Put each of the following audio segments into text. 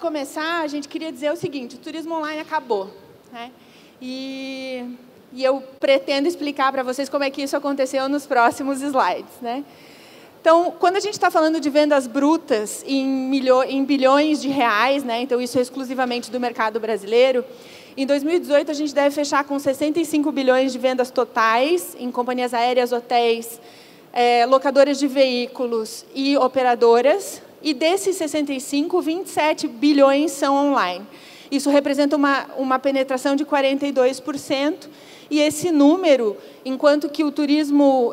começar, a gente queria dizer o seguinte: o turismo online acabou, né? E eu pretendo explicar para vocês como é que isso aconteceu nos próximos slides, né? Então, quando a gente está falando de vendas brutas em bilhões de reais, né? Então isso é exclusivamente do mercado brasileiro, em 2018 a gente deve fechar com 65 bilhões de vendas totais em companhias aéreas, hotéis, locadoras de veículos e operadoras, e desses 65, 27 bilhões são online. Isso representa uma penetração de 42%, e esse número, enquanto que o turismo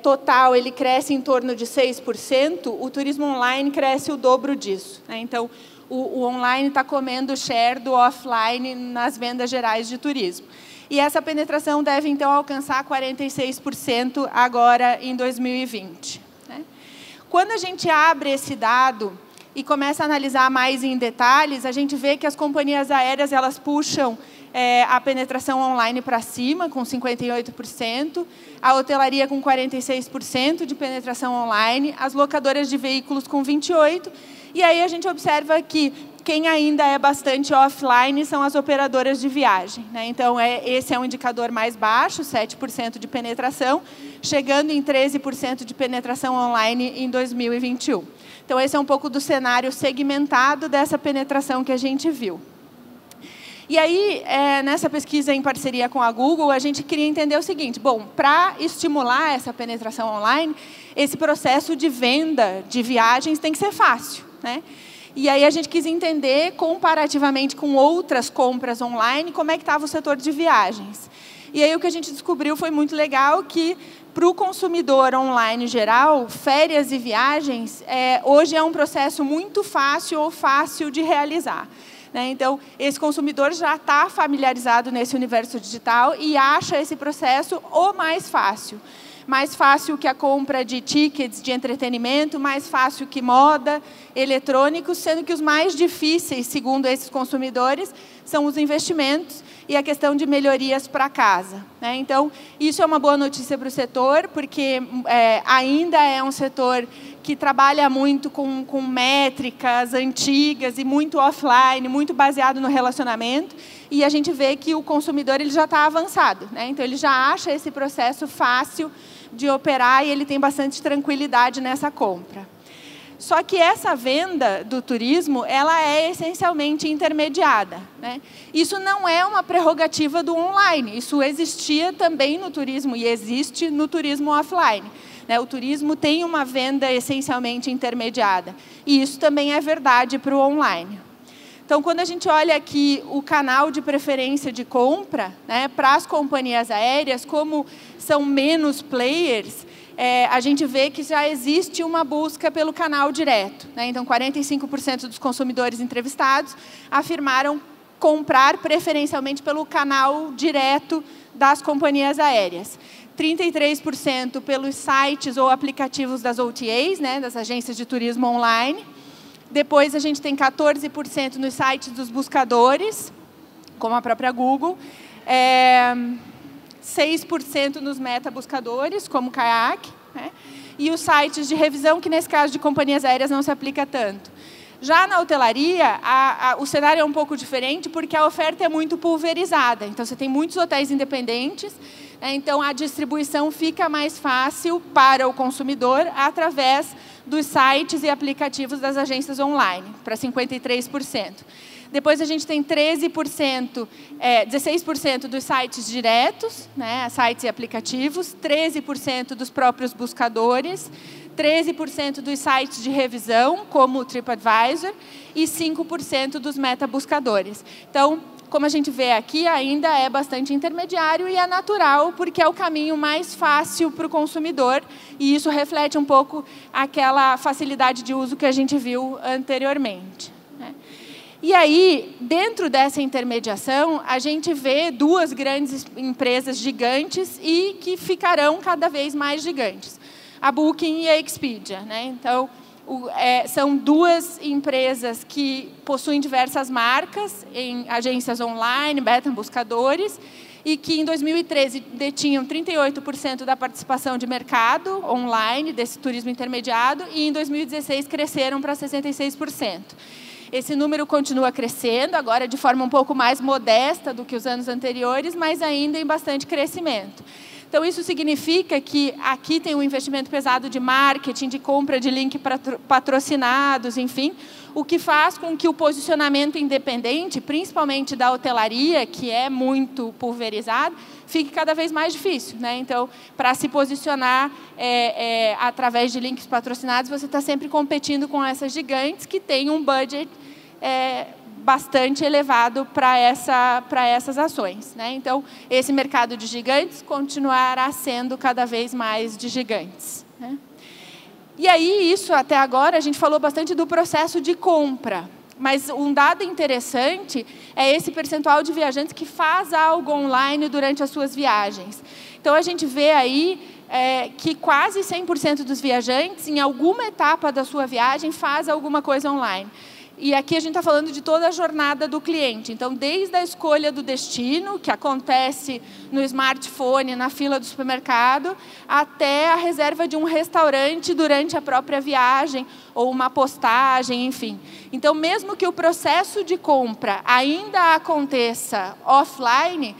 total ele cresce em torno de 6%, o turismo online cresce o dobro disso, né? Então, o online está comendo o share do offline nas vendas gerais de turismo. E essa penetração deve, então, alcançar 46% agora em 2020. Né? Quando a gente abre esse dado e começa a analisar mais em detalhes, a gente vê que as companhias aéreas elas puxam a penetração online para cima, com 58%, a hotelaria com 46% de penetração online, as locadoras de veículos com 28%, e aí a gente observa que quem ainda é bastante offline são as operadoras de viagem, né? Então, esse é um indicador mais baixo, 7% de penetração, chegando em 13% de penetração online em 2021. Então, esse é um pouco do cenário segmentado dessa penetração que a gente viu. E aí, nessa pesquisa em parceria com a Google, a gente queria entender o seguinte: bom, para estimular essa penetração online, esse processo de venda de viagens tem que ser fácil, né? E aí a gente quis entender, comparativamente com outras compras online, como é que estava o setor de viagens. E aí o que a gente descobriu foi muito legal, que para o consumidor online geral, férias e viagens, hoje é um processo muito fácil ou fácil de realizar. Né? Então, esse consumidor já está familiarizado nesse universo digital e acha esse processo o mais fácil. Mais fácil que a compra de tickets de entretenimento, mais fácil que moda, eletrônicos, sendo que os mais difíceis, segundo esses consumidores, são os investimentos e a questão de melhorias para casa. Né? Então, isso é uma boa notícia para o setor, porque ainda é um setor que trabalha muito com métricas antigas e muito offline, muito baseado no relacionamento, e a gente vê que o consumidor ele já está avançado. Né? Então, ele já acha esse processo fácil de operar e ele tem bastante tranquilidade nessa compra. Só que essa venda do turismo, ela é essencialmente intermediada. Né? Isso não é uma prerrogativa do online, isso existia também no turismo e existe no turismo offline. Né? O turismo tem uma venda essencialmente intermediada, e isso também é verdade para o online. Então, quando a gente olha aqui o canal de preferência de compra, né, para as companhias aéreas, como são menos players, a gente vê que já existe uma busca pelo canal direto. Né? Então, 45% dos consumidores entrevistados afirmaram comprar preferencialmente pelo canal direto das companhias aéreas. 33% pelos sites ou aplicativos das OTAs, né, das agências de turismo online. Depois, a gente tem 14% nos sites dos buscadores, como a própria Google. 6% nos meta-buscadores, como o Kayak. Né? E os sites de revisão, que nesse caso de companhias aéreas não se aplica tanto. Já na hotelaria, o cenário é um pouco diferente, porque a oferta é muito pulverizada. Então, você tem muitos hotéis independentes, né? Então a distribuição fica mais fácil para o consumidor através dos sites e aplicativos das agências online, para 53%. Depois a gente tem 16% dos sites diretos, né, sites e aplicativos, 13% dos próprios buscadores, 13% dos sites de revisão, como o TripAdvisor, e 5% dos meta-buscadores. Então, como a gente vê aqui, ainda é bastante intermediário e é natural, porque é o caminho mais fácil para o consumidor, e isso reflete um pouco aquela facilidade de uso que a gente viu anteriormente. Né? E aí, dentro dessa intermediação, a gente vê duas grandes empresas gigantes e que ficarão cada vez mais gigantes. A Booking e a Expedia. Né? Então, são duas empresas que possuem diversas marcas em agências online, beta-buscadores, e que em 2013 detinham 38% da participação de mercado online, desse turismo intermediado, e em 2016 cresceram para 66%. Esse número continua crescendo, agora de forma um pouco mais modesta do que os anos anteriores, mas ainda em bastante crescimento. Então, isso significa que aqui tem um investimento pesado de marketing, de compra de link patrocinados, enfim, o que faz com que o posicionamento independente, principalmente da hotelaria, que é muito pulverizado, fique cada vez mais difícil, né? Então, para se posicionar através de links patrocinados, você está sempre competindo com essas gigantes que têm um budget bastante elevado para essas ações, né? Então, esse mercado de gigantes continuará sendo cada vez mais de gigantes, né? E aí, isso até agora, a gente falou bastante do processo de compra, mas um dado interessante é esse percentual de viajantes que faz algo online durante as suas viagens. Então, a gente vê aí que quase 100% dos viajantes, em alguma etapa da sua viagem, faz alguma coisa online. E aqui a gente está falando de toda a jornada do cliente. Então, desde a escolha do destino, que acontece no smartphone, na fila do supermercado, até a reserva de um restaurante durante a própria viagem, ou uma postagem, enfim. Então, mesmo que o processo de compra ainda aconteça offline,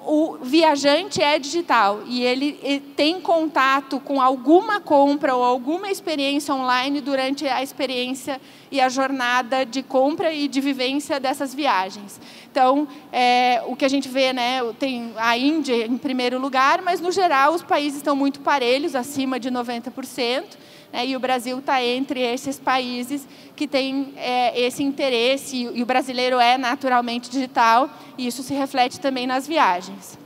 o viajante é digital e ele tem contato com alguma compra ou alguma experiência online durante a experiência e a jornada de compra e de vivência dessas viagens. Então, o que a gente vê, né, tem a Índia em primeiro lugar, mas, no geral, os países estão muito parelhos, acima de 90%. E o Brasil está entre esses países que têm esse interesse, e o brasileiro é naturalmente digital, e isso se reflete também nas viagens.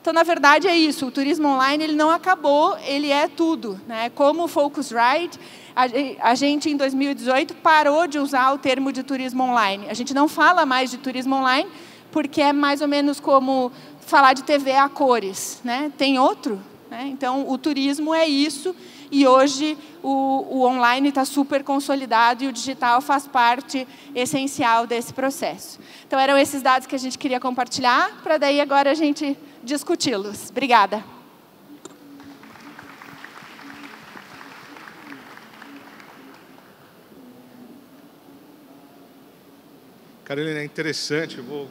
Então, na verdade, é isso, o turismo online ele não acabou, ele é tudo, né? Como o Focusrite, a gente, em 2018, parou de usar o termo de turismo online. A gente não fala mais de turismo online, porque é mais ou menos como falar de TV a cores, né? Tem outro, né? Então, o turismo é isso. E hoje o online está super consolidado e o digital faz parte essencial desse processo. Então, eram esses dados que a gente queria compartilhar, para daí agora a gente discuti-los. Obrigada. Carolina, é interessante, eu vou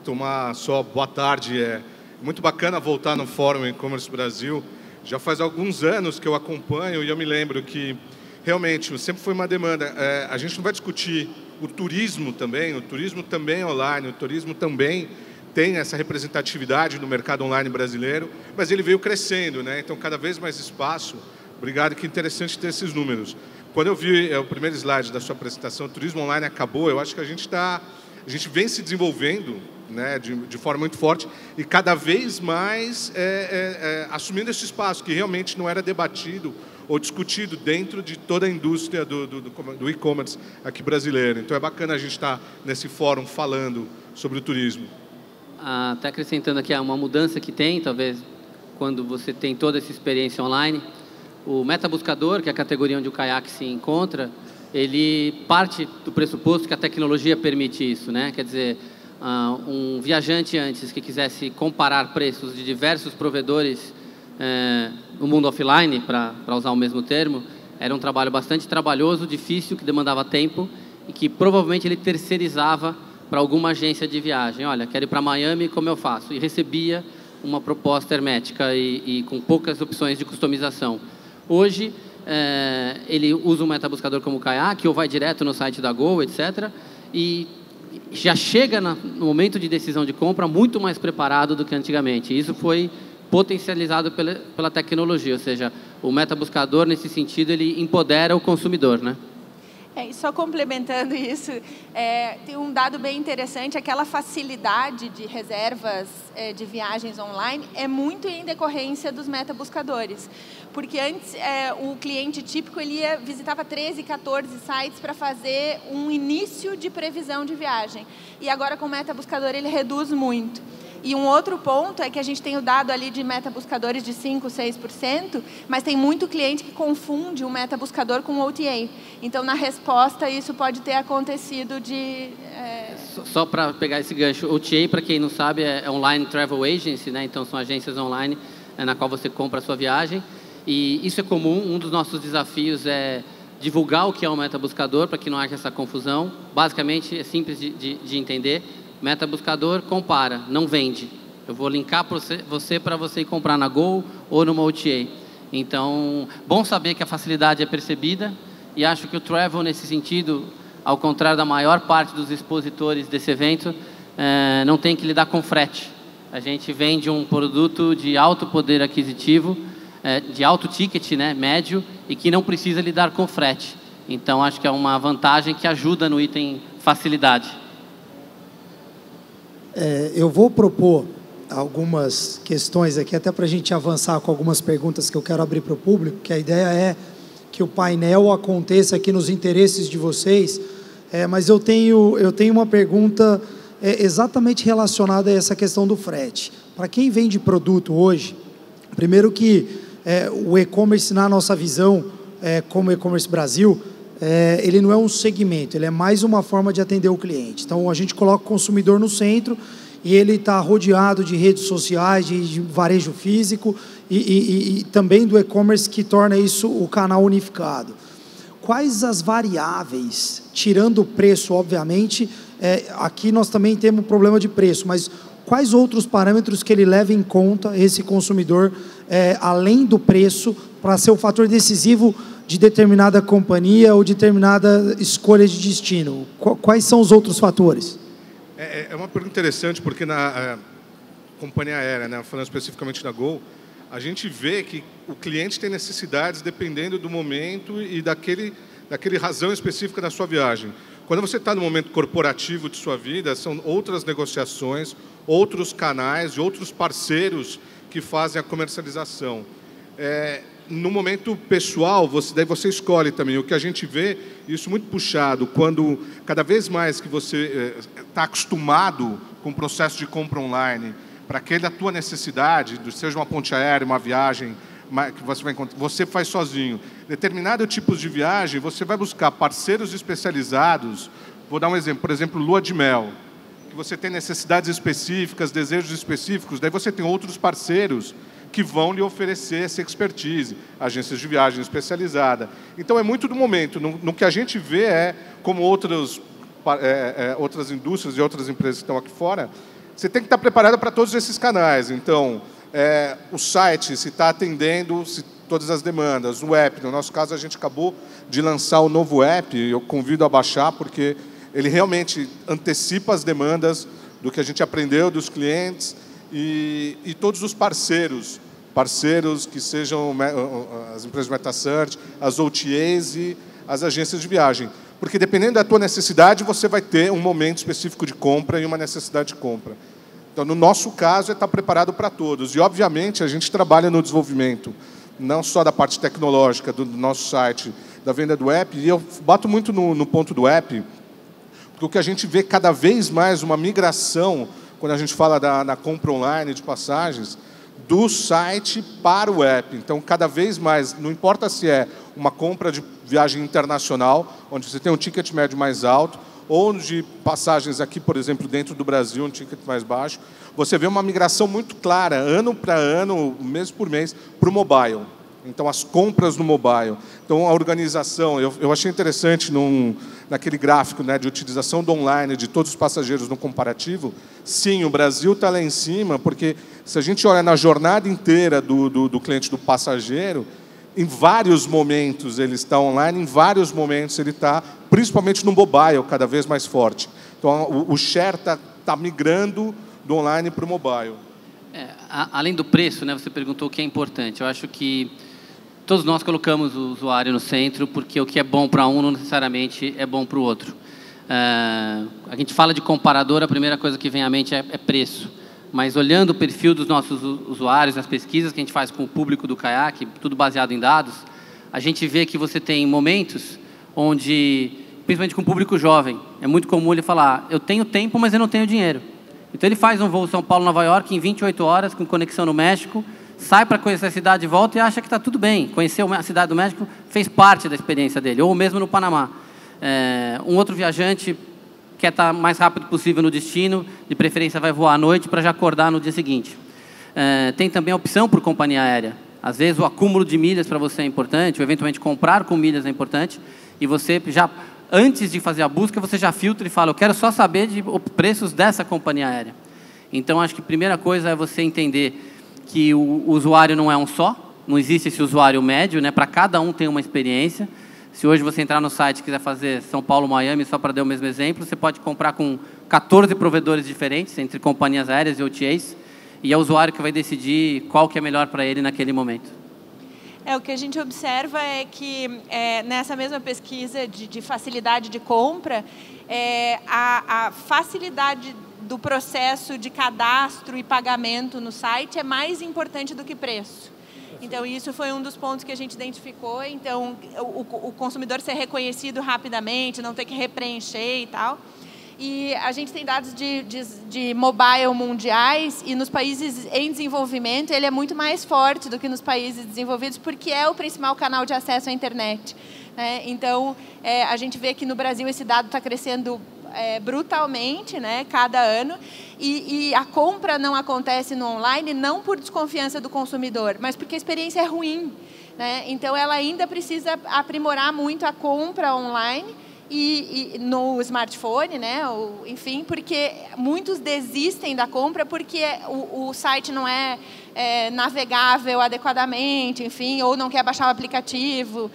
tomar só boa tarde. É muito bacana voltar no Fórum E-Commerce Brasil. Já faz alguns anos que eu acompanho e eu me lembro que realmente sempre foi uma demanda. A gente não vai discutir o turismo também é online, o turismo também tem essa representatividade no mercado online brasileiro, mas ele veio crescendo, né? Então, cada vez mais espaço. Obrigado, que interessante ter esses números. Quando eu vi o primeiro slide da sua apresentação, o turismo online acabou, eu acho que a gente vem se desenvolvendo, né, de forma muito forte e cada vez mais assumindo esse espaço que realmente não era debatido ou discutido dentro de toda a indústria do e-commerce aqui brasileiro. Então, é bacana a gente estar nesse fórum falando sobre o turismo. Até acrescentando aqui uma mudança que tem, talvez, quando você tem toda essa experiência online, o metabuscador, que é a categoria onde o Kayak se encontra, ele parte do pressuposto que a tecnologia permite isso, né? Quer dizer, um viajante antes que quisesse comparar preços de diversos provedores no mundo offline, para usar o mesmo termo, era um trabalho bastante trabalhoso, difícil, que demandava tempo e que provavelmente ele terceirizava para alguma agência de viagem. Olha, quero ir para Miami, como eu faço? E recebia uma proposta hermética e com poucas opções de customização. Hoje, ele usa um metabuscador como o Kayak, ou vai direto no site da Gol, etc., e já chega no momento de decisão de compra muito mais preparado do que antigamente. Isso foi potencializado pela tecnologia, ou seja, o metabuscador, nesse sentido, ele empodera o consumidor, né? E só complementando isso, tem um dado bem interessante, aquela facilidade de reservas de viagens online é muito em decorrência dos metabuscadores. Porque antes, o cliente típico ele visitava 13, 14 sites para fazer um início de previsão de viagem. E agora, com o metabuscador, ele reduz muito. E um outro ponto é que a gente tem o dado ali de metabuscadores de 5%, 6%, mas tem muito cliente que confunde o metabuscador com o OTA. Então, na resposta, isso pode ter acontecido de... Só para pegar esse gancho, o OTA, para quem não sabe, é Online Travel Agency, né? Então, são agências online na qual você compra a sua viagem. E isso é comum, um dos nossos desafios é divulgar o que é o Metabuscador, para que não haja essa confusão. Basicamente, é simples de entender. Metabuscador compara, não vende. Eu vou linkar você para você ir comprar na Gol ou numa OTA. Então, bom saber que a facilidade é percebida, e acho que o Travel, nesse sentido, ao contrário da maior parte dos expositores desse evento, não tem que lidar com frete. A gente vende um produto de alto poder aquisitivo, de alto ticket, né, médio, e que não precisa lidar com frete. Então, acho que é uma vantagem que ajuda no item facilidade. Eu vou propor algumas questões aqui, até para a gente avançar com algumas perguntas que eu quero abrir para o público, que a ideia é que o painel aconteça aqui nos interesses de vocês, mas eu tenho uma pergunta exatamente relacionada a essa questão do frete. Para quem vende produto hoje, primeiro que o e-commerce, na nossa visão, como e-commerce Brasil, ele não é um segmento, ele é mais uma forma de atender o cliente. Então, a gente coloca o consumidor no centro e ele está rodeado de redes sociais, de varejo físico e também do e-commerce, que torna isso o canal unificado. Quais as variáveis, tirando o preço, obviamente, aqui nós também temos um problema de preço, mas quais outros parâmetros que ele leva em conta, esse consumidor, além do preço, para ser o fator decisivo de determinada companhia ou determinada escolha de destino? Quais são os outros fatores? É uma pergunta interessante, porque na companhia aérea, né, falando especificamente da Gol, a gente vê que o cliente tem necessidades dependendo do momento e daquele razão específica da sua viagem. Quando você está no momento corporativo de sua vida, são outras negociações, outros canais e outros parceiros que fazem a comercialização. No momento pessoal, daí você escolhe também. O que a gente vê, isso muito puxado, quando cada vez mais que você está acostumado com o processo de compra online, para aquela tua necessidade, seja uma ponte aérea, uma viagem que você vai encontrar, você faz sozinho. Determinado tipo de viagem, você vai buscar parceiros especializados. Vou dar um exemplo, por exemplo, lua de mel, que você tem necessidades específicas, desejos específicos, daí você tem outros parceiros que vão lhe oferecer essa expertise, agências de viagem especializada. Então, é muito do momento. No que a gente vê como outras indústrias e outras empresas que estão aqui fora, você tem que estar preparado para todos esses canais. Então, o site, se está atendendo todas as demandas, o app. No nosso caso, a gente acabou de lançar o novo app, eu convido a baixar, porque ele realmente antecipa as demandas do que a gente aprendeu dos clientes, e todos os parceiros que sejam as empresas de MetaSearch, as OTAs e as agências de viagem. Porque, dependendo da tua necessidade, você vai ter um momento específico de compra e uma necessidade de compra. Então, no nosso caso, é estar preparado para todos. E, obviamente, a gente trabalha no desenvolvimento, não só da parte tecnológica do nosso site, da venda do app, e eu bato muito no ponto do app, porque o que a gente vê cada vez mais uma migração, quando a gente fala na compra online de passagens, do site para o app. Então, cada vez mais, não importa se é uma compra de viagem internacional, onde você tem um ticket médio mais alto, ou de passagens aqui, por exemplo, dentro do Brasil, um ticket mais baixo, você vê uma migração muito clara, ano para ano, mês por mês, para o mobile. Então, as compras no mobile. Então, a organização, eu achei interessante naquele gráfico, né, de utilização do online de todos os passageiros no comparativo. Sim, o Brasil está lá em cima, porque se a gente olha na jornada inteira do cliente, do passageiro, em vários momentos ele está online, em vários momentos ele está, principalmente no mobile, cada vez mais forte. Então, o share está migrando do online para o mobile. Além do preço, né, você perguntou o que é importante. Eu acho que todos nós colocamos o usuário no centro, porque o que é bom para um não necessariamente é bom para o outro. A gente fala de comparador, a primeira coisa que vem à mente é preço. Mas olhando o perfil dos nossos usuários, as pesquisas que a gente faz com o público do Kayak, tudo baseado em dados, a gente vê que você tem momentos onde, principalmente com o público jovem, é muito comum ele falar, eu tenho tempo, mas eu não tenho dinheiro. Então ele faz um voo São Paulo-Nova York em 28 horas, com conexão no México, sai para conhecer a cidade de volta e acha que está tudo bem. Conhecer a cidade do México fez parte da experiência dele, ou mesmo no Panamá. Um outro viajante quer estar mais rápido possível no destino, de preferência vai voar à noite para já acordar no dia seguinte. Tem também a opção por companhia aérea. Às vezes o acúmulo de milhas para você é importante, ou eventualmente comprar com milhas é importante, e você já, antes de fazer a busca, você já filtra e fala, eu quero só saber de preços dessa companhia aérea. Então, acho que a primeira coisa é você entender que o usuário não é um só, não existe esse usuário médio, né? Para cada um tem uma experiência. Se hoje você entrar no site e quiser fazer São Paulo, Miami, só para dar o mesmo exemplo, você pode comprar com 14 provedores diferentes, entre companhias aéreas e OTAs, e é o usuário que vai decidir qual que é melhor para ele naquele momento. O que a gente observa é que, nessa mesma pesquisa de facilidade de compra, a facilidade do processo de cadastro e pagamento no site é mais importante do que preço. Então, isso foi um dos pontos que a gente identificou. Então, o consumidor ser reconhecido rapidamente, não ter que repreencher e tal. E a gente tem dados de mobile mundiais, e nos países em desenvolvimento ele é muito mais forte do que nos países desenvolvidos, porque é o principal canal de acesso à internet, né? Então, a gente vê que no Brasil esse dado está crescendo brutalmente, né, cada ano, e a compra não acontece no online não por desconfiança do consumidor, mas porque a experiência é ruim, né? Então, ela ainda precisa aprimorar muito a compra online e no smartphone, né? Enfim, porque muitos desistem da compra porque o site não é navegável adequadamente, enfim, ou não quer baixar o aplicativo.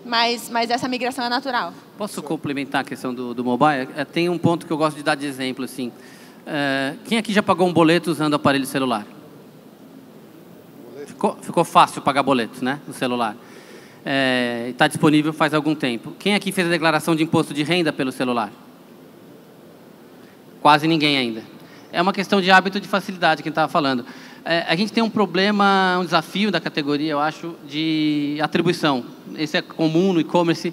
Mas essa migração é natural. Posso complementar a questão do mobile? Tem um ponto que eu gosto de dar de exemplo. Assim. Quem aqui já pagou um boleto usando aparelho celular? Ficou fácil pagar boletos, né, no celular. Está disponível faz algum tempo. Quem aqui fez a declaração de imposto de renda pelo celular? Quase ninguém ainda. É uma questão de hábito de facilidade, quem estava falando. A gente tem um problema, um desafio da categoria, eu acho, de atribuição. Esse é comum no e-commerce,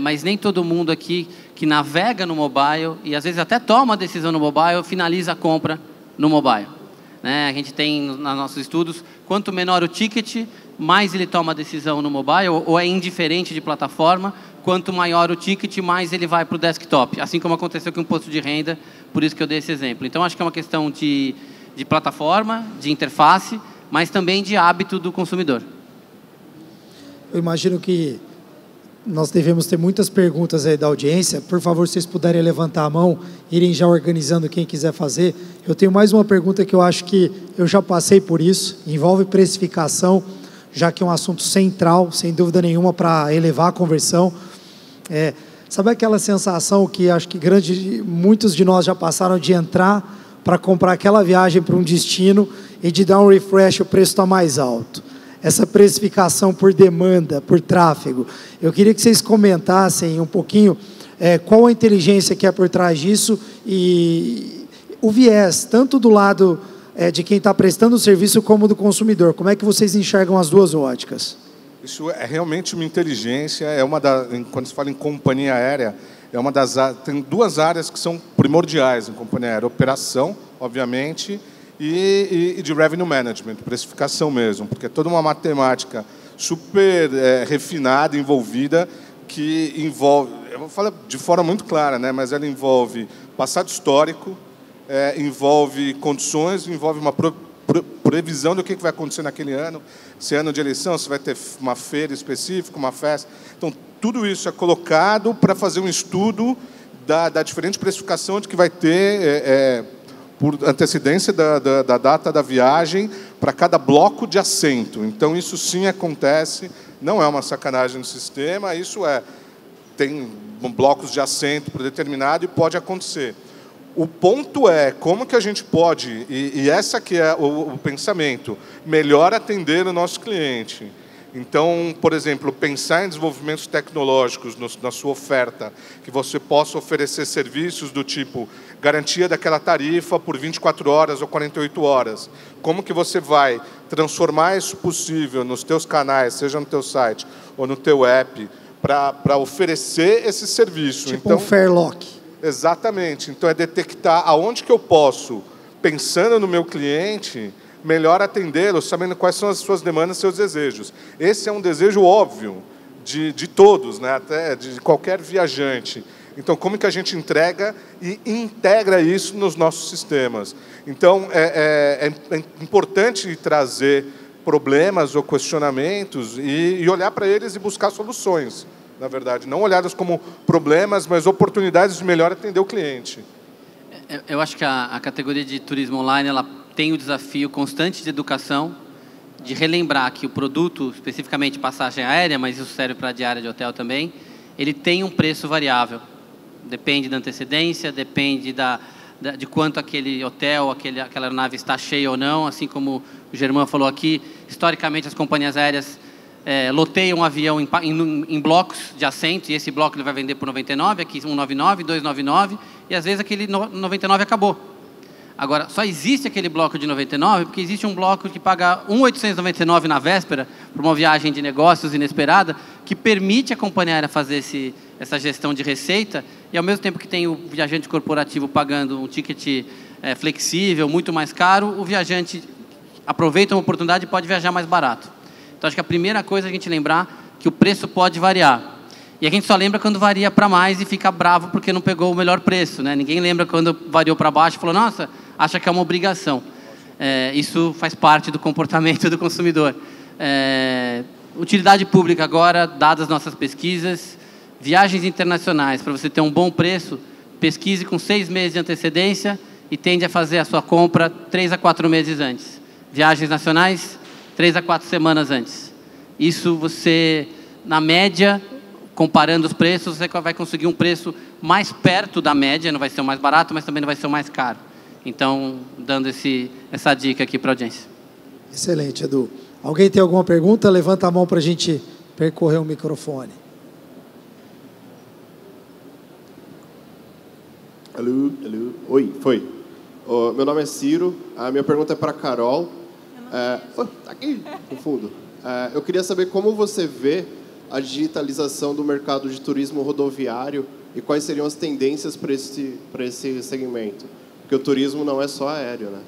mas nem todo mundo aqui que navega no mobile, e às vezes até toma a decisão no mobile, finaliza a compra no mobile. A gente tem, nos nossos estudos, quanto menor o ticket, mais ele toma a decisão no mobile, ou é indiferente de plataforma, quanto maior o ticket, mais ele vai para o desktop. Assim como aconteceu com o imposto de renda, por isso que eu dei esse exemplo. Então, acho que é uma questão de plataforma, de interface, mas também de hábito do consumidor. Eu imagino que nós devemos ter muitas perguntas aí da audiência. Por favor, se vocês puderem levantar a mão, irem já organizando quem quiser fazer. Eu tenho mais uma pergunta que eu acho que eu já passei por isso, envolve precificação, já que é um assunto central, sem dúvida nenhuma, para elevar a conversão. Sabe aquela sensação que acho que muitos de nós já passaram de entrar para comprar aquela viagem para um destino e de dar um refresh, o preço está mais alto? Essa precificação por demanda, por tráfego. Eu queria que vocês comentassem um pouquinho qual a inteligência que é por trás disso e o viés, tanto do lado de quem está prestando o serviço como do consumidor. Como é que vocês enxergam as duas óticas? Isso é realmente uma inteligência, quando se fala em companhia aérea, tem duas áreas que são primordiais em companhia aérea: operação, obviamente, e de revenue management, precificação mesmo, porque é toda uma matemática super refinada, envolvida, que envolve, eu vou falar de forma muito clara, né, mas ela envolve passado histórico, envolve condições, envolve uma previsão do que vai acontecer naquele ano, se é ano de eleição, se vai ter uma feira específica, uma festa. Então, tudo isso é colocado para fazer um estudo da diferente precificação de que vai ter por antecedência da data da viagem para cada bloco de assento. Então, isso sim acontece, não é uma sacanagem no sistema, tem blocos de assento predeterminado e pode acontecer. O ponto é como que a gente pode, e essa que é o pensamento, melhor atender o nosso cliente. Então, por exemplo, pensar em desenvolvimentos tecnológicos na sua oferta, que você possa oferecer serviços do tipo garantia daquela tarifa por 24 horas ou 48 horas. Como que você vai transformar isso possível nos teus canais, seja no teu site ou no teu app, para oferecer esse serviço. Tipo um Fairlock. Exatamente. Então, é detectar aonde que eu posso, pensando no meu cliente, melhor atendê-lo, sabendo quais são as suas demandas, seus desejos. Esse é um desejo óbvio de todos, né? Até de qualquer viajante. Então, como que a gente entrega e integra isso nos nossos sistemas? Então, é importante trazer problemas ou questionamentos e olhar para eles e buscar soluções, na verdade. Não olhá-los como problemas, mas oportunidades de melhor atender o cliente. Eu acho que a categoria de turismo online ela tem o desafio constante de educação, de relembrar que o produto, especificamente passagem aérea, mas isso serve para a diária de hotel também, ele tem um preço variável. Depende da antecedência, depende de quanto aquele hotel, aquela aeronave está cheia ou não. Assim como o Germán falou aqui, historicamente as companhias aéreas loteiam um avião em blocos de assento, e esse bloco ele vai vender por 99, aqui 199, 299, e às vezes aquele 99 acabou. Agora, só existe aquele bloco de 99 porque existe um bloco que paga 1.899 na véspera para uma viagem de negócios inesperada, que permite a companhia aérea fazer essa gestão de receita, e ao mesmo tempo que tem o viajante corporativo pagando um ticket flexível, muito mais caro, o viajante aproveita uma oportunidade e pode viajar mais barato. Então, acho que a primeira coisa é a gente lembrar que o preço pode variar. E a gente só lembra quando varia para mais e fica bravo porque não pegou o melhor preço, né? Ninguém lembra quando variou para baixo e falou, nossa, acha que é uma obrigação. Isso faz parte do comportamento do consumidor. Utilidade pública agora, dadas as nossas pesquisas, viagens internacionais, para você ter um bom preço, pesquise com 6 meses de antecedência e tende a fazer a sua compra 3 a 4 meses antes. Viagens nacionais, 3 a 4 semanas antes. Isso você, na média, comparando os preços, você vai conseguir um preço mais perto da média, não vai ser o mais barato, mas também não vai ser o mais caro. Então, dando essa dica aqui para a audiência. Excelente, Edu. Alguém tem alguma pergunta? Levanta a mão para a gente percorrer o microfone. Alô, alô. Oi, foi. Meu nome é Ciro. A minha pergunta é para a Carol. Tá aqui, no fundo. Eu queria saber como você vê a digitalização do mercado de turismo rodoviário e quais seriam as tendências para esse segmento. Porque o turismo não é só aéreo, né?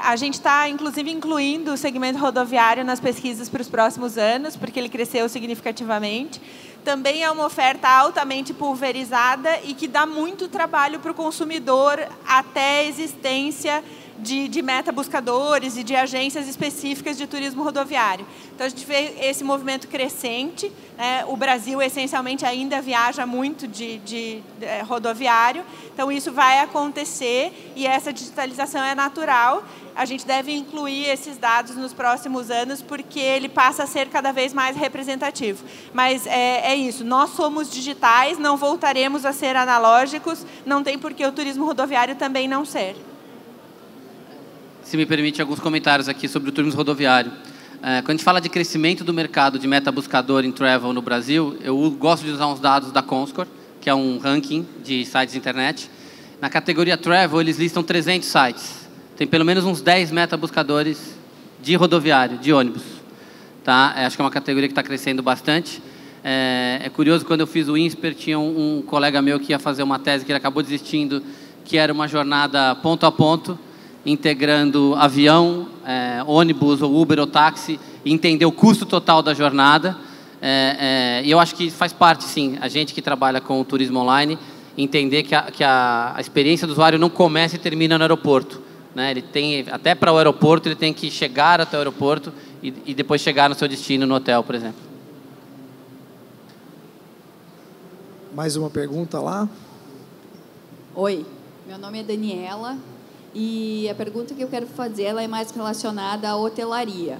A gente está, inclusive, incluindo o segmento rodoviário nas pesquisas para os próximos anos, porque ele cresceu significativamente. Também é uma oferta altamente pulverizada e que dá muito trabalho para o consumidor até a existência de metabuscadores e de agências específicas de turismo rodoviário. Então, a gente vê esse movimento crescente. O Brasil, essencialmente, ainda viaja muito de rodoviário. Então, isso vai acontecer e essa digitalização é natural. A gente deve incluir esses dados nos próximos anos porque ele passa a ser cada vez mais representativo. Mas é isso, nós somos digitais, não voltaremos a ser analógicos, não tem por que o turismo rodoviário também não ser. Se me permite alguns comentários aqui sobre o turismo rodoviário. Quando a gente fala de crescimento do mercado de metabuscador em travel no Brasil, eu gosto de usar uns dados da Comscore, que é um ranking de sites de internet. Na categoria travel, eles listam 300 sites. Tem pelo menos uns 10 metabuscadores de rodoviário, de ônibus. Tá? Acho que é uma categoria que está crescendo bastante. É curioso, quando eu fiz o INSPER, tinha um colega meu que ia fazer uma tese que ele acabou desistindo, que era uma jornada ponto a ponto, integrando avião, ônibus, ou Uber ou táxi, e entender o custo total da jornada. E eu acho que faz parte, sim, a gente que trabalha com o turismo online, entender que a experiência do usuário não começa e termina no aeroporto. Né? Ele tem, até para o aeroporto, ele tem que chegar até o aeroporto e depois chegar no seu destino, no hotel, por exemplo. Mais uma pergunta lá? Oi, meu nome é Daniela. E a pergunta que eu quero fazer ela é mais relacionada à hotelaria.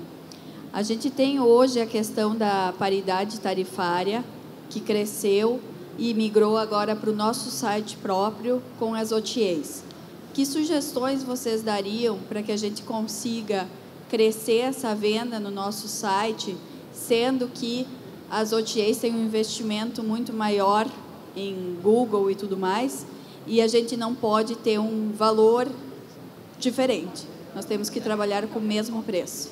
A gente tem hoje a questão da paridade tarifária, que cresceu e migrou agora para o nosso site próprio com as OTAs. Que sugestões vocês dariam para que a gente consiga crescer essa venda no nosso site, sendo que as OTAs têm um investimento muito maior em Google e tudo mais, e a gente não pode ter um valor diferente. Nós temos que trabalhar com o mesmo preço.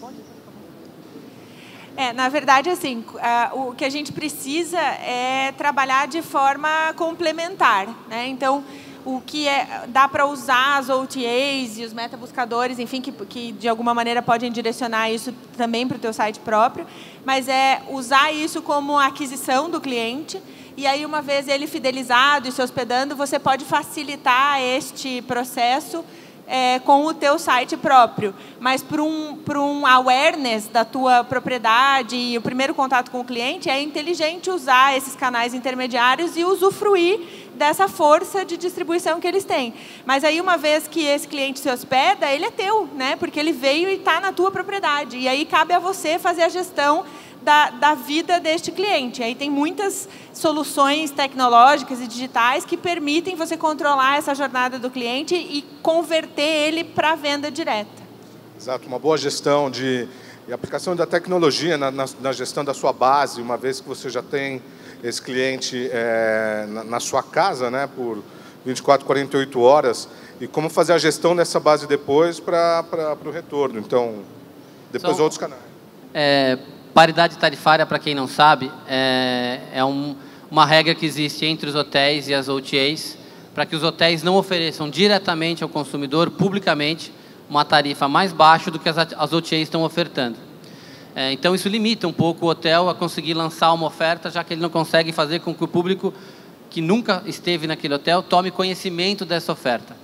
Na verdade, assim, o que a gente precisa é trabalhar de forma complementar, né? Então, o que dá para usar as OTAs e os metabuscadores, enfim, que de alguma maneira podem direcionar isso também para o teu site próprio, mas usar isso como aquisição do cliente. E aí, uma vez ele fidelizado e se hospedando, você pode facilitar este processo com o teu site próprio, mas para um awareness da tua propriedade e o primeiro contato com o cliente, é inteligente usar esses canais intermediários e usufruir dessa força de distribuição que eles têm. Mas aí, uma vez que esse cliente se hospeda, ele é teu, né? Porque ele veio e está na tua propriedade. E aí cabe a você fazer a gestão da vida deste cliente. Aí tem muitas soluções tecnológicas e digitais que permitem você controlar essa jornada do cliente e converter ele para a venda direta. Exato, uma boa gestão e aplicação da tecnologia na gestão da sua base, uma vez que você já tem esse cliente na sua casa, né, por 24, 48 horas, e como fazer a gestão dessa base depois para o retorno. Então, depois outros canais. Paridade tarifária, para quem não sabe, uma regra que existe entre os hotéis e as OTAs, para que os hotéis não ofereçam diretamente ao consumidor, publicamente, uma tarifa mais baixa do que as OTAs estão ofertando. Então, isso limita um pouco o hotel a conseguir lançar uma oferta, já que ele não consegue fazer com que o público que nunca esteve naquele hotel tome conhecimento dessa oferta.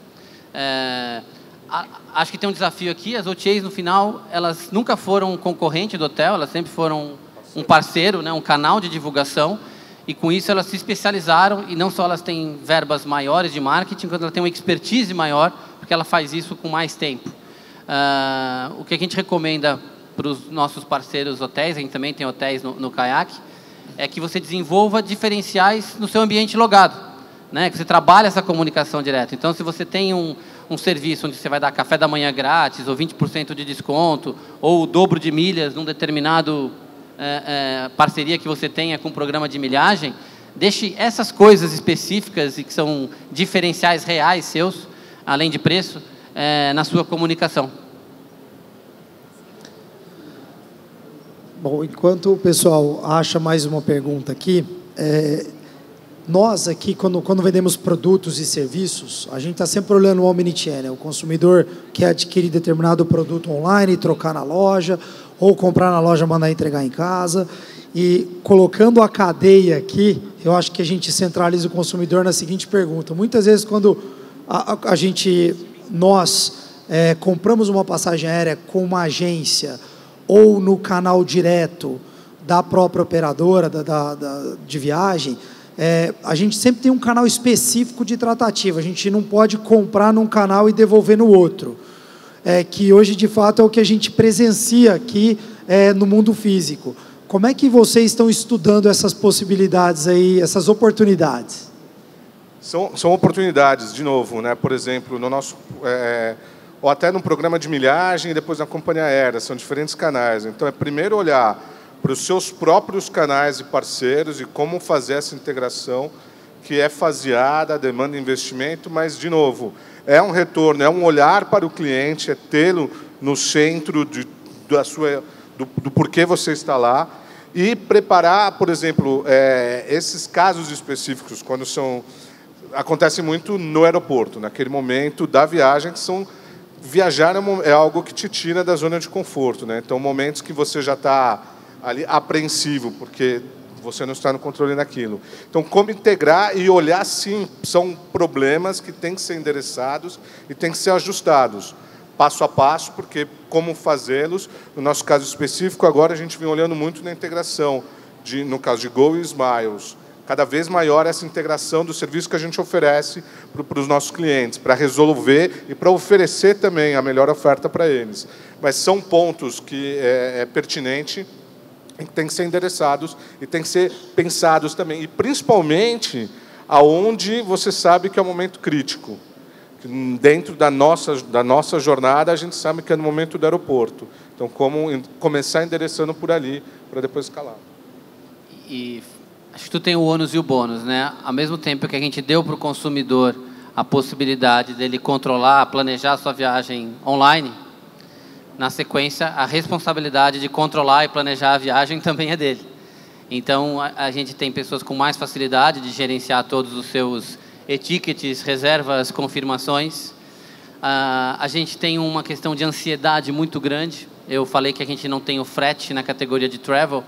Acho que tem um desafio aqui. As OTAs, no final, elas nunca foram um concorrente do hotel, elas sempre foram um parceiro, né, um canal de divulgação, e com isso elas se especializaram, e não só elas têm verbas maiores de marketing, quanto elas têm uma expertise maior, porque ela faz isso com mais tempo. O que a gente recomenda para os nossos parceiros hotéis, a gente também tem hotéis no Kayak, é que você desenvolva diferenciais no seu ambiente logado, né, que você trabalhe essa comunicação direta. Então, se você tem um serviço onde você vai dar café da manhã grátis, ou 20% de desconto, ou o dobro de milhas num determinado parceria que você tenha com um programa de milhagem, deixe essas coisas específicas e que são diferenciais reais seus, além de preço, na sua comunicação. Bom, enquanto o pessoal acha mais uma pergunta aqui, nós aqui, quando vendemos produtos e serviços, a gente está sempre olhando o omnichannel. O consumidor quer adquirir determinado produto online, trocar na loja, ou comprar na loja, mandar entregar em casa. E colocando a cadeia aqui, eu acho que a gente centraliza o consumidor na seguinte pergunta. Muitas vezes, quando nós compramos uma passagem aérea com uma agência ou no canal direto da própria operadora de viagem, a gente sempre tem um canal específico de tratativa. A gente não pode comprar num canal e devolver no outro. Que hoje, de fato, é o que a gente presencia aqui no mundo físico. Como é que vocês estão estudando essas possibilidades aí, essas oportunidades? São oportunidades, de novo, né? Por exemplo, no nosso... ou até no programa de milhagem e depois na companhia aérea, são diferentes canais. Então, é primeiro olhar para os seus próprios canais e parceiros e como fazer essa integração, que é faseada, demanda investimento, mas, de novo, é um retorno, é um olhar para o cliente, é tê-lo no centro do porquê você está lá, e preparar, por exemplo, esses casos específicos, quando acontece muito no aeroporto, naquele momento da viagem, viajar é algo que te tira da zona de conforto, né? Então, momentos que você já está ali apreensivo, porque você não está no controle daquilo. Então, como integrar e olhar, sim, são problemas que têm que ser endereçados e têm que ser ajustados, passo a passo, porque como fazê-los, no nosso caso específico, agora a gente vem olhando muito na integração, no caso de Go e Smiles, cada vez maior essa integração do serviço que a gente oferece para os nossos clientes, para resolver e para oferecer também a melhor oferta para eles. Mas são pontos que é pertinente, que tem que ser endereçados e tem que ser pensados também. E, principalmente, aonde você sabe que é um momento crítico. Dentro da nossa jornada, a gente sabe que é no momento do aeroporto. Então, como começar endereçando por ali, para depois escalar. E acho que tu tem o ônus e o bônus, né? Ao mesmo tempo que a gente deu para o consumidor a possibilidade dele controlar, planejar a sua viagem online, na sequência, a responsabilidade de controlar e planejar a viagem também é dele. Então, a gente tem pessoas com mais facilidade de gerenciar todos os seus e-tickets, reservas, confirmações. A gente tem uma questão de ansiedade muito grande. Eu falei que a gente não tem o frete na categoria de travel,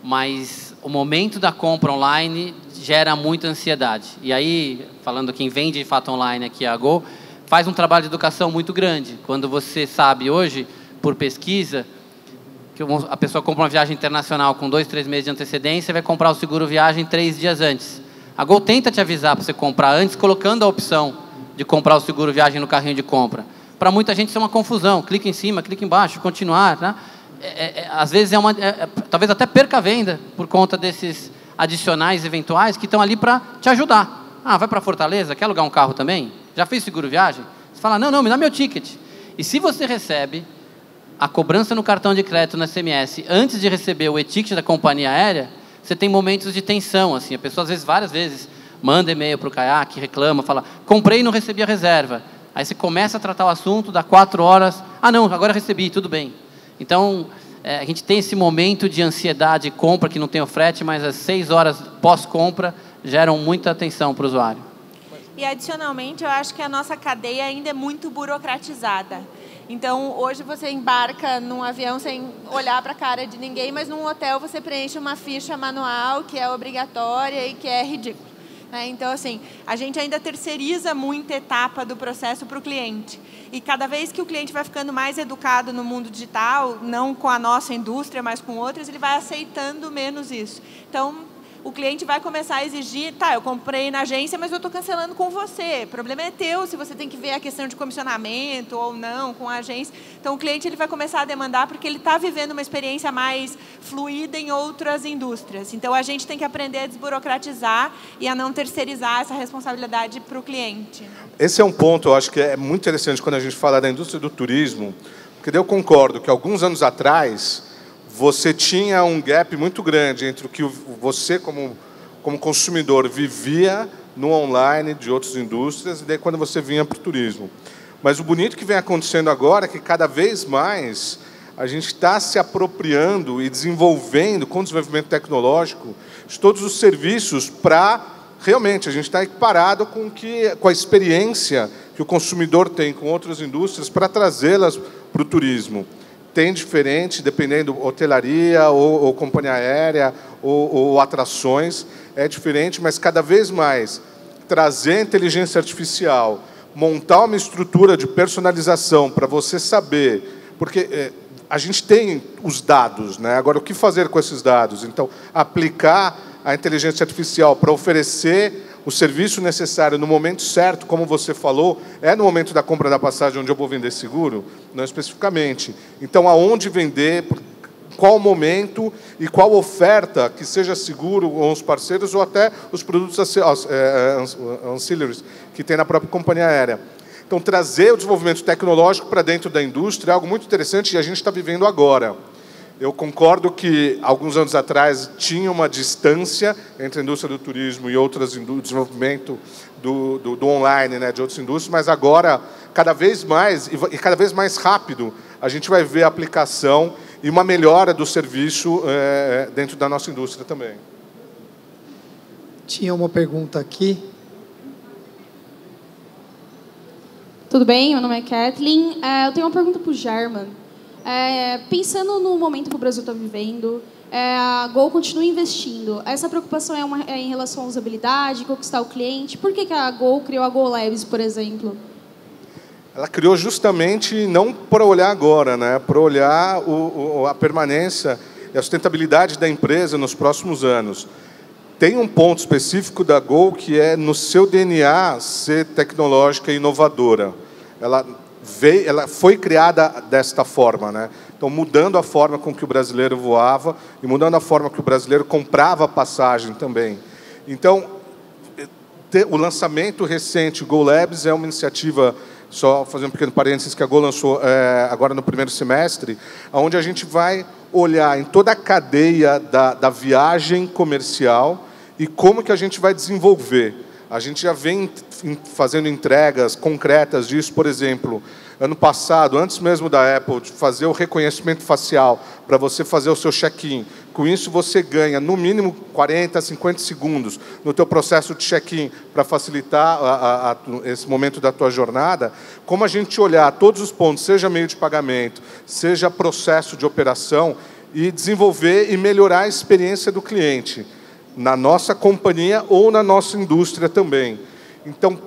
mas o momento da compra online gera muita ansiedade. E aí, falando quem vende de fato online aqui, a Go, faz um trabalho de educação muito grande. Quando você sabe hoje, por pesquisa, que a pessoa compra uma viagem internacional com 2, 3 meses de antecedência e vai comprar o seguro viagem 3 dias antes. A Gol tenta te avisar para você comprar antes, colocando a opção de comprar o seguro viagem no carrinho de compra. Para muita gente isso é uma confusão. Clica em cima, clica embaixo, continuar. Né? Às vezes talvez até perca a venda por conta desses adicionais eventuais que estão ali para te ajudar. Ah, vai para Fortaleza, quer alugar um carro também? Já fez seguro viagem? Você fala, não, me dá meu ticket. E se você recebe a cobrança no cartão de crédito no SMS antes de receber o e-ticket da companhia aérea, você tem momentos de tensão. Assim, a pessoa, às vezes, várias vezes, manda e-mail para o Kayak, reclama, fala, comprei e não recebi a reserva. Aí você começa a tratar o assunto, dá 4 horas, não, agora recebi, tudo bem. Então, a gente tem esse momento de ansiedade e compra que não tem o frete, mas as 6 horas pós-compra geram muita atenção para o usuário. E, adicionalmente, eu acho que a nossa cadeia ainda é muito burocratizada. Então, hoje você embarca num avião sem olhar para a cara de ninguém, mas num hotel você preenche uma ficha manual que é obrigatória e que é ridículo. Então, assim, a gente ainda terceiriza muita etapa do processo para o cliente. E cada vez que o cliente vai ficando mais educado no mundo digital, não com a nossa indústria, mas com outras, ele vai aceitando menos isso. Então, o cliente vai começar a exigir, eu comprei na agência, mas eu estou cancelando com você. O problema é teu, se você tem que ver a questão de comissionamento ou não com a agência. Então, o cliente ele vai começar a demandar porque ele está vivendo uma experiência mais fluida em outras indústrias. Então, a gente tem que aprender a desburocratizar e a não terceirizar essa responsabilidade para o cliente. Esse é um ponto, eu acho que é muito interessante quando a gente fala da indústria do turismo, porque eu concordo que alguns anos atrás você tinha um gap muito grande entre o que você, como consumidor, vivia no online de outras indústrias e daí quando você vinha para o turismo. Mas o bonito que vem acontecendo agora é que cada vez mais a gente está se apropriando e desenvolvendo, com o desenvolvimento tecnológico, de todos os serviços para, realmente, a gente está equiparado com a experiência que o consumidor tem com outras indústrias para trazê-las para o turismo. Tem diferente, dependendo hotelaria ou companhia aérea ou atrações, é diferente, mas cada vez mais trazer inteligência artificial, montar uma estrutura de personalização para você saber, porque a gente tem os dados, né? Agora, o que fazer com esses dados? Então, aplicar a inteligência artificial para oferecer o serviço necessário no momento certo, como você falou, é no momento da compra da passagem onde eu vou vender seguro? Não especificamente. Então, aonde vender, qual momento e qual oferta que seja seguro com os parceiros ou até os produtos ancillaries que tem na própria companhia aérea. Então, trazer o desenvolvimento tecnológico para dentro da indústria é algo muito interessante e a gente está vivendo agora. Eu concordo que, alguns anos atrás, tinha uma distância entre a indústria do turismo e outras desenvolvimento do online, né, de outras indústrias, mas agora, cada vez mais, e cada vez mais rápido, a gente vai ver a aplicação e uma melhora do serviço dentro da nossa indústria também. Tinha uma pergunta aqui. Tudo bem? Meu nome é Kathleen. Eu tenho uma pergunta para o German. Pensando no momento que o Brasil está vivendo, a Gol continua investindo. Essa preocupação é em relação à usabilidade, conquistar o cliente? Por que a Gol criou a Gol Labs, por exemplo? Ela criou justamente não para olhar agora, né? Para olhar a permanência e a sustentabilidade da empresa nos próximos anos. Tem um ponto específico da Gol que é no seu DNA ser tecnológica e inovadora. Ela foi criada desta forma, né? Então, mudando a forma com que o brasileiro voava e mudando a forma que o brasileiro comprava passagem também. Então, o lançamento recente, Gol Labs, é uma iniciativa, só fazer um pequeno parênteses, que a Gol lançou agora no primeiro semestre, onde a gente vai olhar em toda a cadeia da viagem comercial e como que a gente vai desenvolver. A gente já vem fazendo entregas concretas disso, por exemplo, ano passado, antes mesmo da Apple fazer o reconhecimento facial para você fazer o seu check-in. Com isso, você ganha, no mínimo, 40, 50 segundos no teu processo de check-in para facilitar esse momento da tua jornada. Como a gente olhar todos os pontos, seja meio de pagamento, seja processo de operação, e desenvolver e melhorar a experiência do cliente, na nossa companhia ou na nossa indústria também. Então,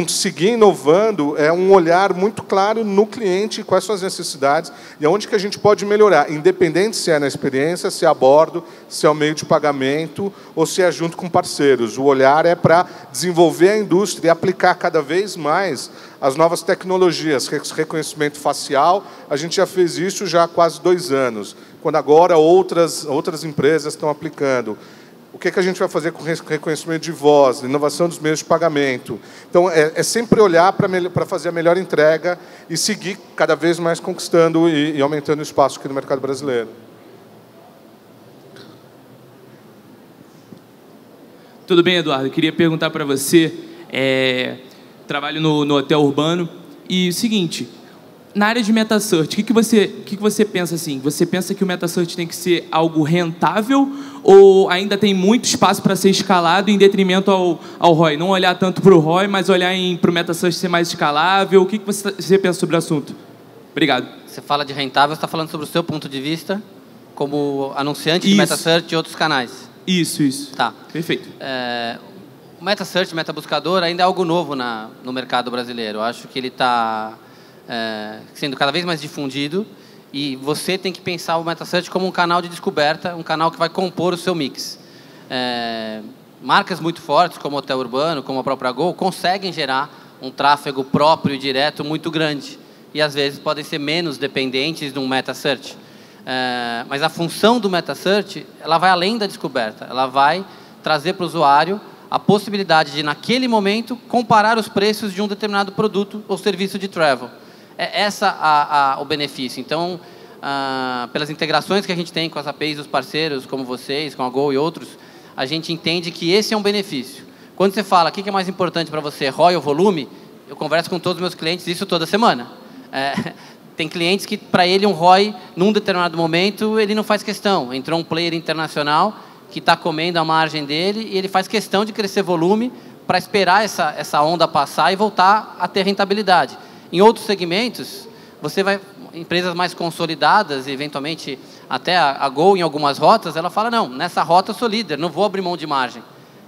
seguir inovando é um olhar muito claro no cliente, quais são as necessidades e aonde que a gente pode melhorar, independente se é na experiência, se é a bordo, se é o meio de pagamento ou se é junto com parceiros. O olhar é para desenvolver a indústria e aplicar cada vez mais as novas tecnologias, reconhecimento facial. A gente já fez isso já há quase 2 anos, quando agora outras empresas estão aplicando. O que a gente vai fazer com reconhecimento de voz, inovação dos meios de pagamento? Então, é sempre olhar para fazer a melhor entrega e seguir cada vez mais conquistando e aumentando o espaço aqui no mercado brasileiro. Tudo bem, Eduardo? Eu queria perguntar para você, trabalho no hotel urbano, e o seguinte, na área de MetaSearch, o que você pensa assim? Você pensa que o MetaSearch tem que ser algo rentável ou ainda tem muito espaço para ser escalado em detrimento ao ROI? Não olhar tanto para o ROI, mas olhar para o MetaSearch ser mais escalável. O que você pensa sobre o assunto? Obrigado. Você fala de rentável, você está falando sobre o seu ponto de vista como anunciante de MetaSearch e outros canais. Isso. Tá. Perfeito. O MetaSearch, Metabuscador, ainda é algo novo no mercado brasileiro. Eu acho que ele está sendo cada vez mais difundido e você tem que pensar o MetaSearch como um canal de descoberta, um canal que vai compor o seu mix. Marcas muito fortes, como o Hotel Urbano, como a própria Gol, conseguem gerar um tráfego próprio e direto muito grande e, às vezes, podem ser menos dependentes de um MetaSearch. Mas a função do MetaSearch, ela vai além da descoberta, ela vai trazer para o usuário a possibilidade de, naquele momento, comparar os preços de um determinado produto ou serviço de travel. É essa o benefício. Então, pelas integrações que a gente tem com as APIs dos parceiros, como vocês, com a Gol e outros, a gente entende que esse é um benefício. Quando você fala, o que é mais importante para você, ROI ou volume, eu converso com todos os meus clientes isso toda semana. Tem clientes que, para ele, um ROI, num determinado momento, ele não faz questão. Entrou um player internacional que está comendo a margem dele e ele faz questão de crescer volume para esperar essa onda passar e voltar a ter rentabilidade. Em outros segmentos, você vai, empresas mais consolidadas, eventualmente até a Gol em algumas rotas, ela fala, não, nessa rota eu sou líder, não vou abrir mão de margem.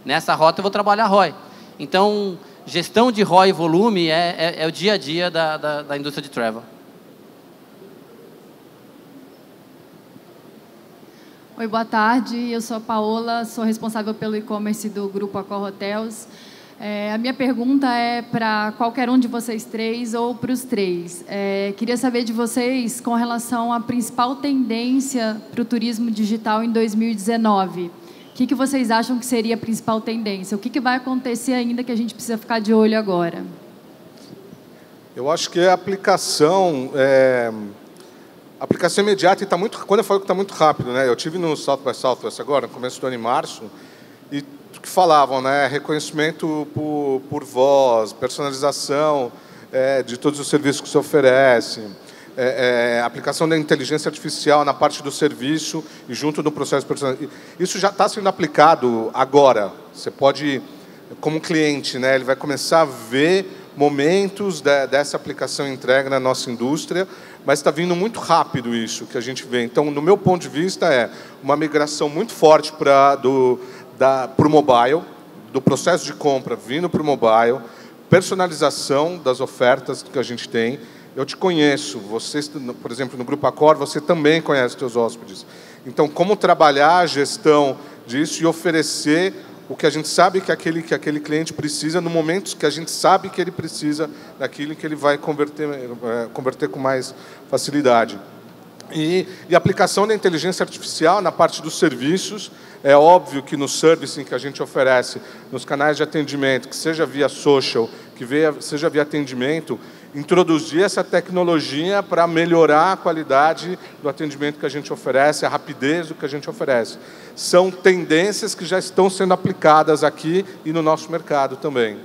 Nessa rota eu vou trabalhar ROI. Então, gestão de ROI e volume é o dia a dia da indústria de travel. Oi, boa tarde. Eu sou a Paola, sou responsável pelo e-commerce do Grupo Accor Hotels. A minha pergunta é para qualquer um de vocês três ou para os três. Queria saber de vocês com relação à principal tendência para o turismo digital em 2019. O que vocês acham que seria a principal tendência? O que vai acontecer ainda que a gente precisa ficar de olho agora? Eu acho que a aplicação... A aplicação imediata, e quando eu falo que está muito rápido, né? Eu estive no South by Southwest agora, no começo do ano, em março, e que falavam, né? Reconhecimento por voz, personalização de todos os serviços que se oferece, aplicação da inteligência artificial na parte do serviço e junto do processo personalizado. Isso já está sendo aplicado agora. Você pode, como cliente, né? Ele vai começar a ver momentos dessa aplicação entregue na nossa indústria, mas está vindo muito rápido isso que a gente vê. Então, no meu ponto de vista, é uma migração muito forte para o mobile, do processo de compra vindo para o mobile, personalização das ofertas que a gente tem. Eu te conheço, você, por exemplo, no Grupo Accor, você também conhece os seus hóspedes. Então, como trabalhar a gestão disso e oferecer o que a gente sabe que aquele cliente precisa no momento que a gente sabe que ele precisa daquilo que ele vai converter com mais facilidade. E a aplicação da inteligência artificial na parte dos serviços, é óbvio que no servicing que a gente oferece, nos canais de atendimento, que seja via social, que seja via atendimento, introduzir essa tecnologia para melhorar a qualidade do atendimento que a gente oferece, a rapidez do que a gente oferece. São tendências que já estão sendo aplicadas aqui e no nosso mercado também.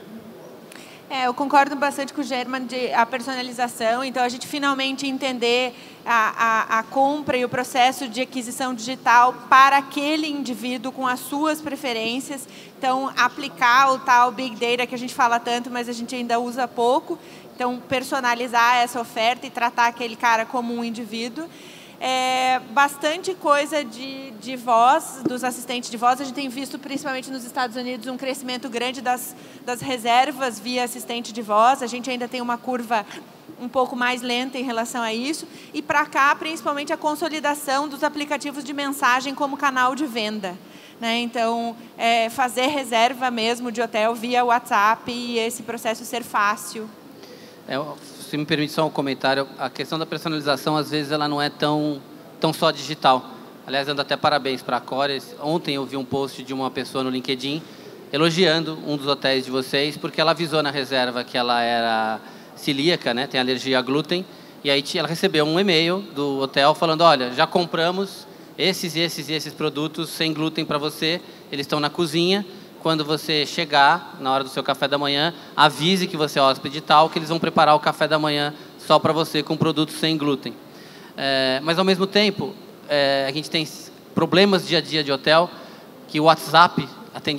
Eu concordo bastante com o German a personalização. Então, a gente finalmente entender a compra e o processo de aquisição digital para aquele indivíduo com as suas preferências. Então, aplicar o tal Big Data que a gente fala tanto, mas a gente ainda usa pouco. Então, personalizar essa oferta e tratar aquele cara como um indivíduo. bastante coisa de voz, dos assistentes de voz. A gente tem visto, principalmente nos Estados Unidos, um crescimento grande das reservas via assistente de voz. A gente ainda tem uma curva um pouco mais lenta em relação a isso. E para cá, principalmente, a consolidação dos aplicativos de mensagem como canal de venda. Né? Então, fazer reserva mesmo de hotel via WhatsApp e esse processo ser fácil. Se me permite só um comentário, a questão da personalização, às vezes, ela não é tão só digital. Aliás, dando até parabéns para a Core. Ontem eu vi um post de uma pessoa no LinkedIn elogiando um dos hotéis de vocês, porque ela avisou na reserva que ela era celíaca, né? Tem alergia a glúten, e aí ela recebeu um e-mail do hotel falando, olha, já compramos esses produtos sem glúten para você, eles estão na cozinha. Quando você chegar, na hora do seu café da manhã, avise que você é hóspede tal, que eles vão preparar o café da manhã só para você, com produtos sem glúten. Mas, ao mesmo tempo, a gente tem problemas dia a dia de hotel, que o WhatsApp,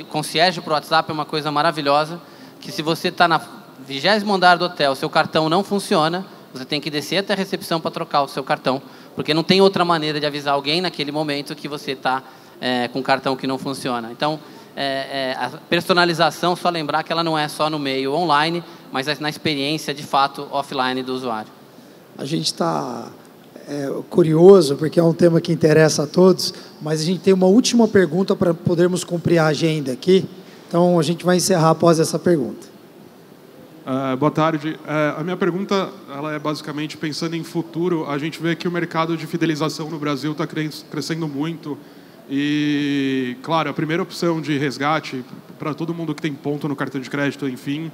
concierge para o WhatsApp é uma coisa maravilhosa, que se você está na 20º andar do hotel, seu cartão não funciona, você tem que descer até a recepção para trocar o seu cartão, porque não tem outra maneira de avisar alguém naquele momento que você está com um cartão que não funciona. Então, a personalização, só lembrar que ela não é só no meio online, mas na experiência, de fato, offline do usuário. A gente está curioso, porque é um tema que interessa a todos, mas a gente tem uma última pergunta para podermos cumprir a agenda aqui. Então, a gente vai encerrar após essa pergunta. Boa tarde. A minha pergunta ela é basicamente pensando em futuro. A gente vê que o mercado de fidelização no Brasil está crescendo muito. E, claro, a primeira opção de resgate para todo mundo que tem ponto no cartão de crédito, enfim,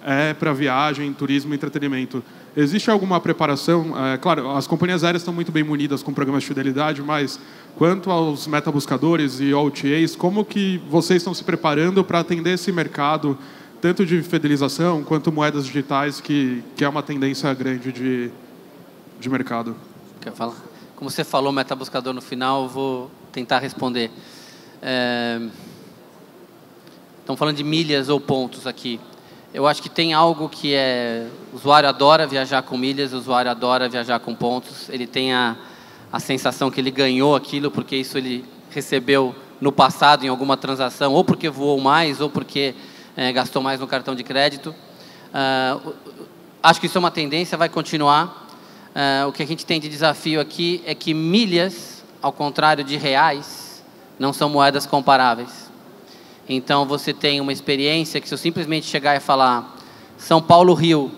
é para viagem, turismo e entretenimento. Existe alguma preparação? Claro, as companhias aéreas estão muito bem munidas com programas de fidelidade, mas quanto aos metabuscadores e OTAs, como que vocês estão se preparando para atender esse mercado, tanto de fidelização quanto moedas digitais, que é uma tendência grande de mercado? Quer falar? Como você falou, metabuscador no final, eu vou tentar responder. Estão falando de milhas ou pontos aqui. Eu acho que tem algo que o usuário adora viajar com milhas, o usuário adora viajar com pontos. Ele tem a sensação que ele ganhou aquilo, porque isso ele recebeu no passado em alguma transação, ou porque voou mais, ou porque gastou mais no cartão de crédito. Acho que isso é uma tendência, vai continuar. O que a gente tem de desafio aqui é que milhas, ao contrário de reais, não são moedas comparáveis. Então, você tem uma experiência que, se eu simplesmente chegar e falar São Paulo-Rio,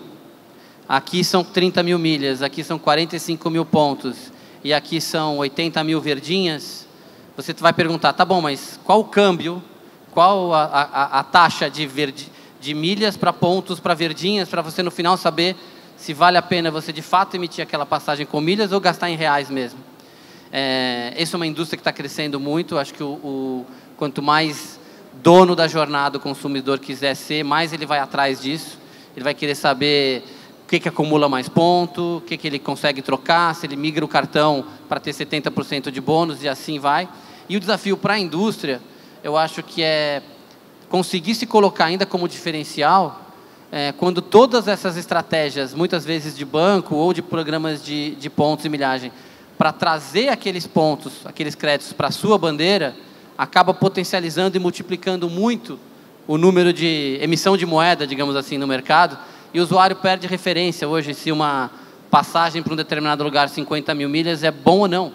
aqui são 30 mil milhas, aqui são 45 mil pontos, e aqui são 80 mil verdinhas, você vai perguntar, tá bom, mas qual o câmbio, qual a taxa de milhas para pontos, para verdinhas, para você, no final, saber se vale a pena você, de fato, emitir aquela passagem com milhas ou gastar em reais mesmo. Essa é uma indústria que está crescendo muito. Acho que quanto mais dono da jornada o consumidor quiser ser, mais ele vai atrás disso. Ele vai querer saber o que acumula mais ponto, o que ele consegue trocar, se ele migra o cartão para ter 70% de bônus e assim vai. E o desafio para a indústria, eu acho que é conseguir se colocar ainda como diferencial quando todas essas estratégias, muitas vezes de banco ou de programas de pontos e milhagem, para trazer aqueles pontos, aqueles créditos para a sua bandeira, acaba potencializando e multiplicando muito o número de emissão de moeda, digamos assim, no mercado, e o usuário perde referência hoje se uma passagem para um determinado lugar, 50 mil milhas, é bom ou não.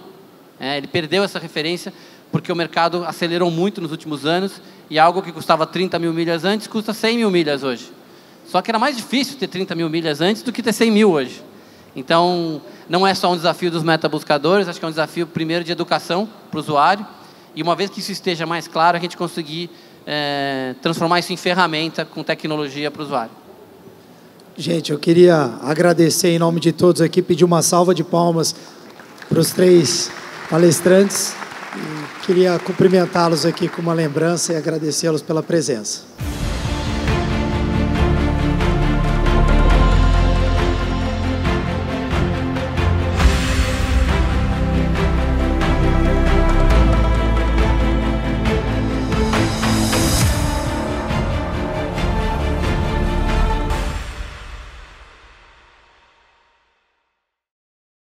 Ele perdeu essa referência porque o mercado acelerou muito nos últimos anos e algo que custava 30 mil milhas antes custa 100 mil milhas hoje. Só que era mais difícil ter 30 mil milhas antes do que ter 100 mil hoje. Então, não é só um desafio dos metabuscadores, acho que é um desafio, primeiro, de educação para o usuário, e uma vez que isso esteja mais claro, a gente conseguir transformar isso em ferramenta com tecnologia para o usuário. Gente, eu queria agradecer em nome de todos aqui, pedir uma salva de palmas para os 3 palestrantes, e queria cumprimentá-los aqui com uma lembrança e agradecê-los pela presença.